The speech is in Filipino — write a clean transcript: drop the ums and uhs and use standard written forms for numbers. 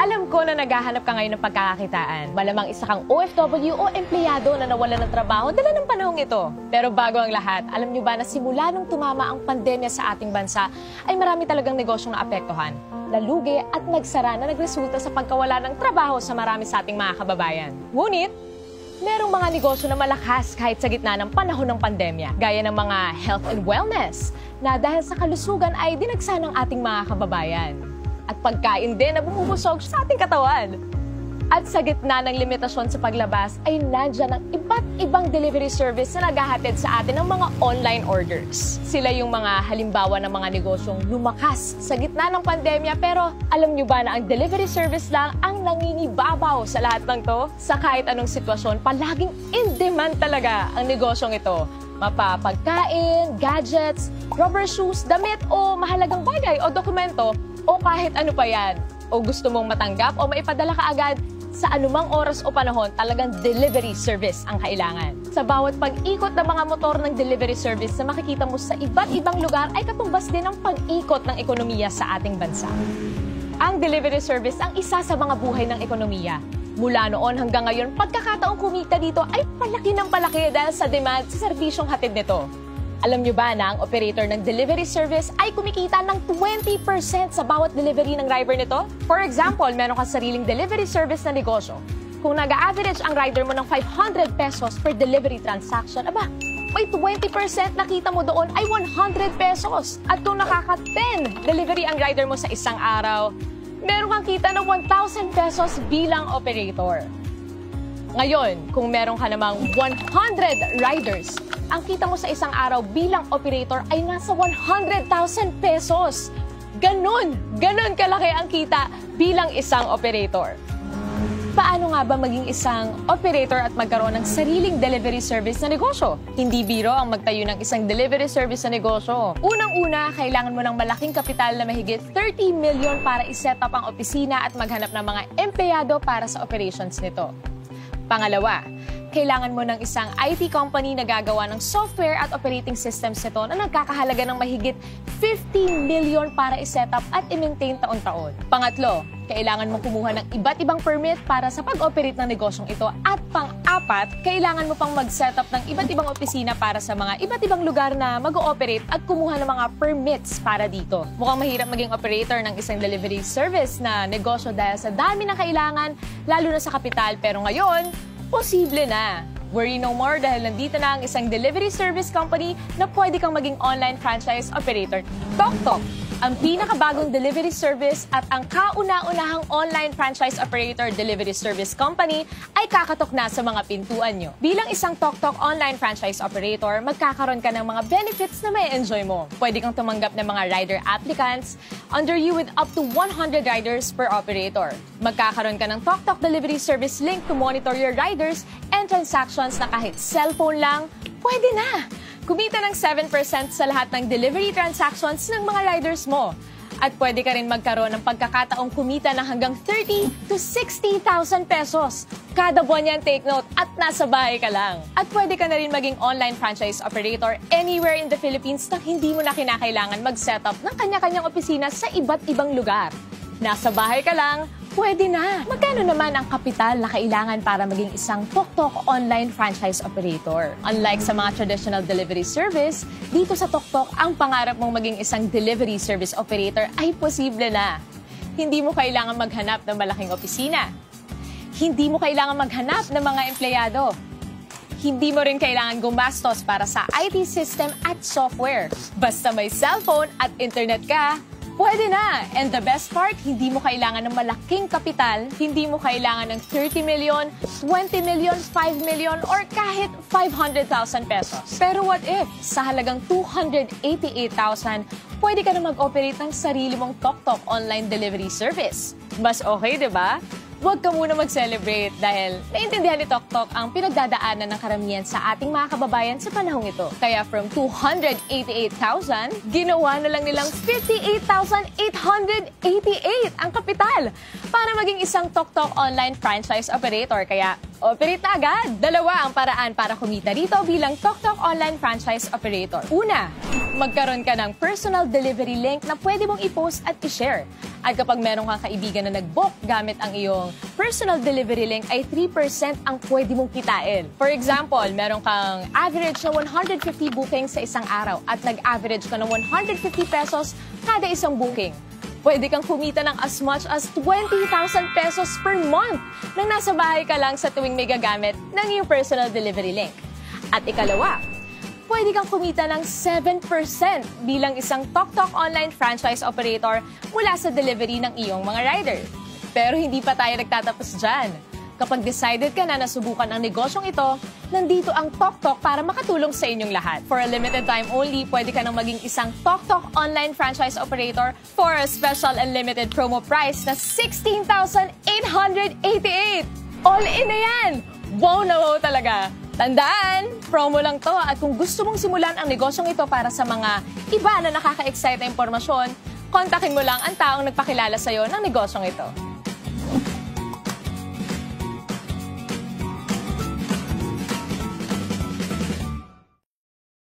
Alam ko na naghahanap ka ngayon ng pagkakakitaan. Malamang isa kang OFW o empleyado na nawalan ng trabaho dala ng panahong ito. Pero bago ang lahat, alam niyo ba na simula nung tumama ang pandemya sa ating bansa, ay marami talagang negosyong naapektuhan, nalugi at nagsara na nagresulta sa pagkawala ng trabaho sa marami sa ating mga kababayan. Ngunit, merong mga negosyo na malakas kahit sa gitna ng panahon ng pandemya, gaya ng mga health and wellness, na dahil sa kalusugan ay dinagsa ng ating mga kababayan. At pagkain din na bumubusog sa ating katawan. At sa gitna ng limitasyon sa paglabas ay nandyan ang iba't ibang delivery service na naghahatid sa atin ng mga online orders. Sila yung mga halimbawa ng mga negosyong lumakas sa gitna ng pandemya, pero alam nyo ba na ang delivery service lang ang nangingibabaw sa lahat ng to? Sa kahit anong sitwasyon, palaging in demand talaga ang negosyong ito. Mapapagkain, gadgets, rubber shoes, damit o mahalagang bagay o dokumento o kahit ano pa yan. O gusto mong matanggap o maipadala ka agad, sa anumang oras o panahon, talagang delivery service ang kailangan. Sa bawat pag-ikot ng mga motor ng delivery service na makikita mo sa iba't ibang lugar ay katumbas din ang pag-ikot ng ekonomiya sa ating bansa. Ang delivery service ang isa sa mga buhay ng ekonomiya. Mula noon hanggang ngayon, pagkakataong kumita dito ay palaki ng palaki dahil sa demand sa serbisyong hatid nito. Alam nyo ba na ang operator ng delivery service ay kumikita ng 20% sa bawat delivery ng driver nito? For example, meron kang sariling delivery service na negosyo. Kung nag-average ang rider mo ng 500 pesos per delivery transaction, aba, may 20% nakita mo doon ay 100 pesos. At kung nakaka-10 delivery ang rider mo sa isang araw, meron kang kita ng 1,000 pesos bilang operator. Ngayon, kung meron ka namang 100 riders, ang kita mo sa isang araw bilang operator ay nasa 100,000 pesos. Ganon kalaki ang kita bilang isang operator. Paano nga ba maging isang operator at magkaroon ng sariling delivery service na negosyo? Hindi biro ang magtayo ng isang delivery service na negosyo. Unang-una, kailangan mo ng malaking kapital na mahigit 30 million para iset up ang opisina at maghanap ng mga empleyado para sa operations nito. Pangalawa, kailangan mo ng isang IT company na gagawa ng software at operating systems nito na nagkakahalaga ng mahigit 50 million para iset up at i-maintain taon-taon. Pangatlo, kailangan mo kumuha ng iba't ibang permit para sa pag-operate ng negosyong ito. At pang-apat, kailangan mo pang mag-set up ng iba't ibang opisina para sa mga iba't ibang lugar na mag-ooperate at kumuha ng mga permits para dito. Mukhang mahirap maging operator ng isang delivery service na negosyo dahil sa dami ng kailangan, lalo na sa kapital. Pero ngayon, posible na. Worry no more dahil nandito na ang isang delivery service company na pwede kang maging online franchise operator. TokTok, ang pinakabagong delivery service at ang kauna-unahang online franchise operator delivery service company ay kakatok na sa mga pintuan nyo. Bilang isang TokTok online franchise operator, magkakaroon ka ng mga benefits na may enjoy mo. Pwede kang tumanggap ng mga rider applicants under you with up to 100 riders per operator. Magkakaroon ka ng TokTok delivery service link to monitor your riders and transactions na kahit cellphone lang, pwede na! Kumita ng 7% sa lahat ng delivery transactions ng mga riders mo. At pwede ka rin magkaroon ng pagkakataong kumita ng hanggang 30 to 60,000 pesos. Kada buwan yan, take note, at nasa bahay ka lang. At pwede ka na rin maging online franchise operator anywhere in the Philippines na hindi mo na kinakailangan mag-set up ng kanya-kanyang opisina sa iba't ibang lugar. Nasa bahay ka lang, pwede na. Magkano naman ang kapital na kailangan para maging isang TokTok online franchise operator? Unlike sa mga traditional delivery service, dito sa TokTok, ang pangarap mong maging isang delivery service operator ay posible na. Hindi mo kailangan maghanap ng malaking opisina. Hindi mo kailangan maghanap ng mga empleyado. Hindi mo rin kailangan gumastos para sa IT system at software. Basta may cellphone at internet ka, pwede na! And the best part, hindi mo kailangan ng malaking kapital, hindi mo kailangan ng 30 million, 20 million, 5 million, or kahit 500,000 pesos. Pero what if, sa halagang 288,000, pwede ka na mag-operate ng sarili mong TokTok online delivery service? Mas okay, di ba? Huwag ka muna mag-celebrate dahil naintindihan ni TokTok ang pinagdadaanan ng karamihan sa ating mga kababayan sa panahong ito. Kaya from 288,000, ginawa na lang nilang 58,888 ang kapital para maging isang TokTok online franchise operator. Kaya Operate na agad! Dalawa ang paraan para kumita dito bilang TokTok Online Franchise Operator. Una, magkaroon ka ng personal delivery link na pwede mong i-post at i-share. At kapag meron kang kaibigan na nag-book gamit ang iyong personal delivery link, ay 3% ang pwede mong kitain. For example, meron kang average na 150 bookings sa isang araw at nag-average ka ng 150 pesos kada isang booking. Pwede kang kumita ng as much as 20,000 pesos per month nang nasa bahay ka lang sa tuwing may gagamit ng iyong personal delivery link. At ikalawa, pwede kang kumita ng 7% bilang isang TokTok Online Franchise Operator mula sa delivery ng iyong mga rider. Pero hindi pa tayo nagtatapos dyan. Kapag decided ka na nasubukan ang negosyong ito, nandito ang TokTok para makatulong sa inyong lahat. For a limited time only, pwede ka nang maging isang TokTok Online Franchise Operator for a special and limited promo price na 16,888! All in na yan! Wow na wow talaga! Tandaan, promo lang to at kung gusto mong simulan ang negosyong ito para sa mga iba na nakaka-excite na impormasyon, kontakin mo lang ang taong nagpakilala sa'yo ng negosyong ito.